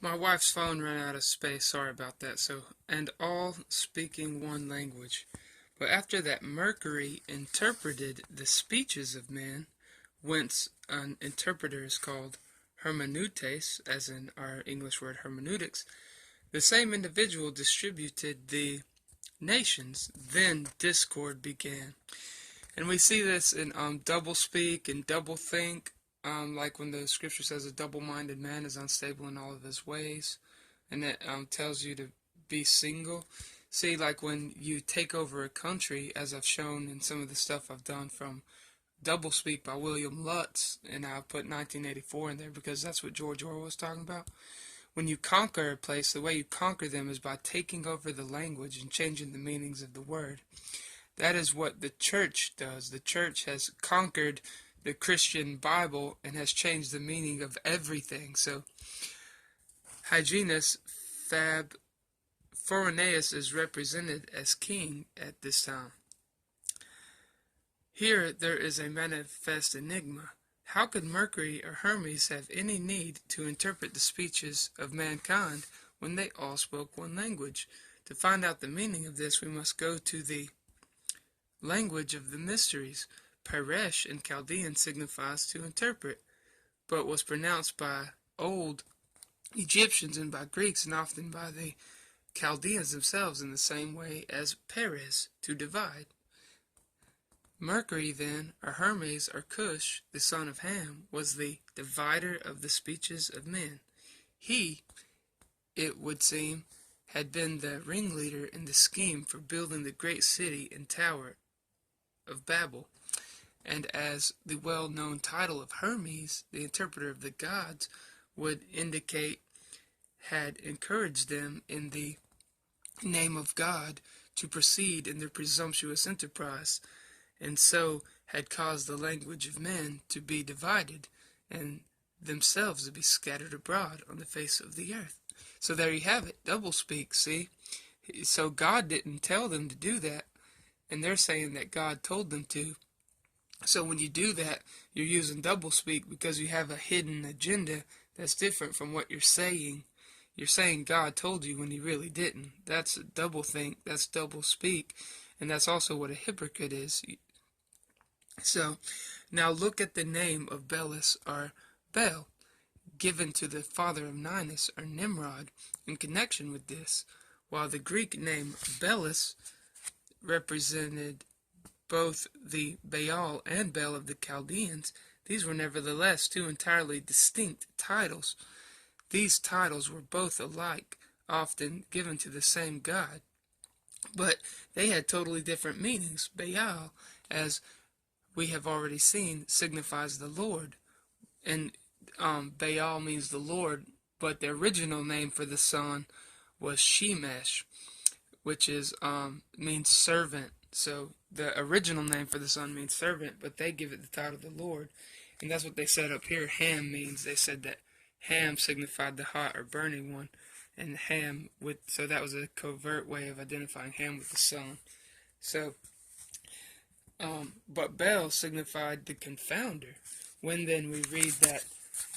My wife's phone ran out of space, sorry about that. And all speaking one language. But after that, Mercury interpreted the speeches of men, whence an interpreter is called Hermeneutics, as in our English word hermeneutics. The same individual distributed the nations. Then discord began. And we see this in double speak and double think, like when the scripture says a double-minded man is unstable in all of his ways, and it tells you to be single. See, like when you take over a country, as I've shown in some of the stuff I've done from Double Speak by William Lutz, and I put 1984 in there because that's what George Orwell was talking about. When you conquer a place, the way you conquer them is by taking over the language and changing the meanings of the word. That is what the church does. The church has conquered the Christian Bible and has changed the meaning of everything. So, Hyginus Forenaeus is represented as king at this time. Here there is a manifest enigma. How could Mercury or Hermes have any need to interpret the speeches of mankind when they all spoke one language? To find out the meaning of this, we must go to the language of the mysteries. Peresh in Chaldean signifies to interpret, but was pronounced by old Egyptians and by Greeks and often by the Chaldeans themselves in the same way as Perez, to divide. Mercury then, or Hermes, or Cush, the son of Ham, was the divider of the speeches of men. He, it would seem, had been the ringleader in the scheme for building the great city and tower of Babel, and as the well-known title of Hermes, the interpreter of the gods, would indicate, had encouraged them in the name of God to proceed in their presumptuous enterprise, and so had caused the language of men to be divided, and themselves to be scattered abroad on the face of the earth. So there you have it, doublespeak, see? So God didn't tell them to do that, and they're saying that God told them to. So when you do that, you're using doublespeak because you have a hidden agenda that's different from what you're saying. You're saying God told you when he really didn't. That's doublethink, that's doublespeak, and that's also what a hypocrite is. So, now look at the name of Belus, or Bel, given to the father of Ninus, or Nimrod, in connection with this, while the Greek name Belus represented both the Baal and Bel of the Chaldeans. These were nevertheless two entirely distinct titles. These titles were both alike, often given to the same god, but they had totally different meanings. Baal, as we have already seen, signifies the Lord, and Baal means the Lord, but the original name for the son was Shemesh, which is means servant. So the original name for the son means servant, but they give it the title of the Lord, and that's what they said up here. Ham means, they said that Ham signified the hot or burning one, and Ham so that was a covert way of identifying Ham with the son. So, but Bel signified the confounder. When then we read that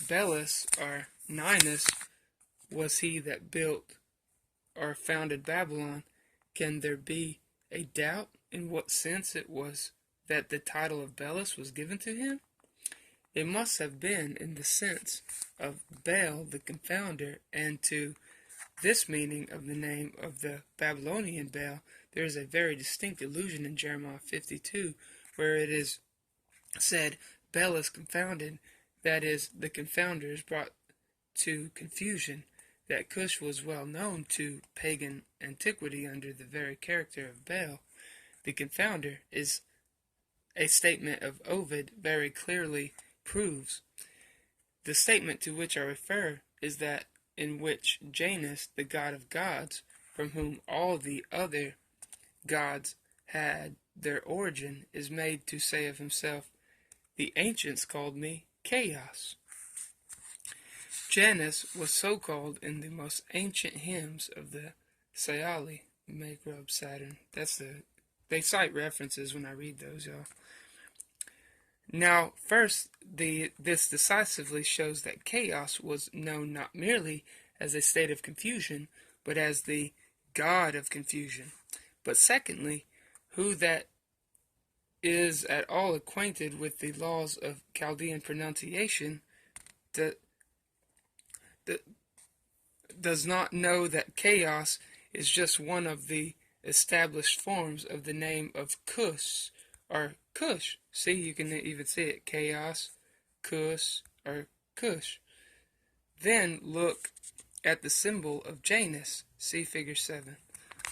Belus, or Ninus, was he that built or founded Babylon, can there be a doubt in what sense it was that the title of Belus was given to him? It must have been in the sense of Bel, the confounder, and to this meaning of the name of the Babylonian Bel, there is a very distinct allusion in Jeremiah 52, where it is said, Bel is confounded, that is, the confounder is brought to confusion. That Cush was well known to pagan antiquity under the very character of Bel. The confounder is a statement of Ovid very clearly proves. The statement to which I refer is that in which Janus, the god of gods, from whom all the other gods had their origin, is made to say of himself, the ancients called me Chaos. Janus was so called in the most ancient hymns of the Sayali, Make Rub Saturn. They cite references when I read those, y'all. Now, first, this decisively shows that Chaos was known not merely as a state of confusion, but as the god of confusion. But secondly, who that is at all acquainted with the laws of Chaldean pronunciation does not know that chaos is just one of the established forms of the name of Cush, or Cush. See, you can even see it, chaos, Cush, or Cush. Then look at the symbol of Janus. See figure 7.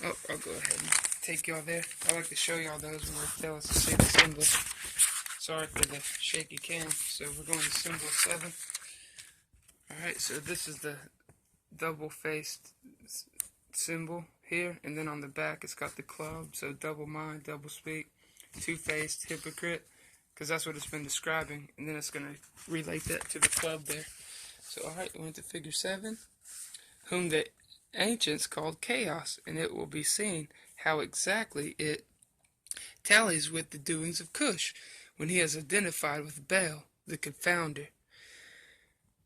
Oh, I'll go ahead and take y'all there. I like to show y'all those when they tell us to see the symbol. Sorry for the shaky cam. So we're going to symbol 7. Alright, so this is the double-faced symbol here, and then on the back it's got the club, so double mind, double speak, two-faced, hypocrite, because that's what it's been describing, and then it's going to relate that to the club there. So alright, we went to figure 7, whom the ancients called chaos, and it will be seen how exactly it tallies with the doings of Cush, when he is identified with Baal, the confounder.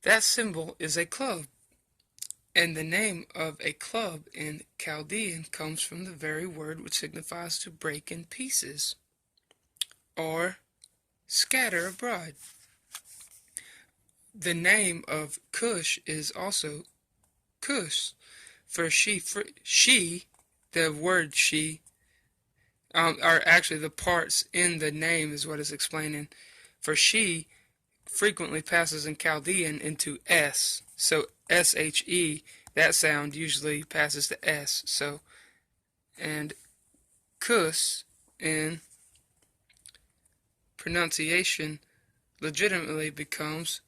That symbol is a club, and the name of a club in Chaldean comes from the very word which signifies to break in pieces, or scatter abroad. The name of Cush is also Cush, for she, the word she, are actually the parts in the name is what it's explaining. For she frequently passes in Chaldean into S, so S-H-E, that sound usually passes to S, so, and Kus in pronunciation legitimately becomes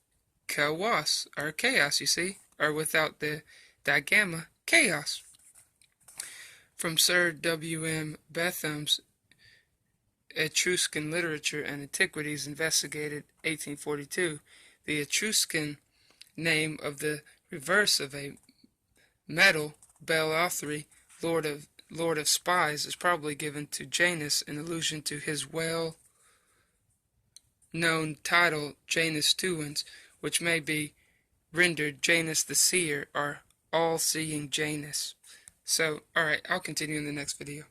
chaos, or chaos, you see, or without the digamma, chaos. From Sir W.M. Betham's Etruscan Literature and Antiquities Investigated, 1842, the Etruscan name of the reverse of a metal, Bel-Othri, Lord of Spies, is probably given to Janus in allusion to his well-known title Janus Tuans, which may be rendered Janus the Seer, or all-seeing Janus. So, alright, I'll continue in the next video.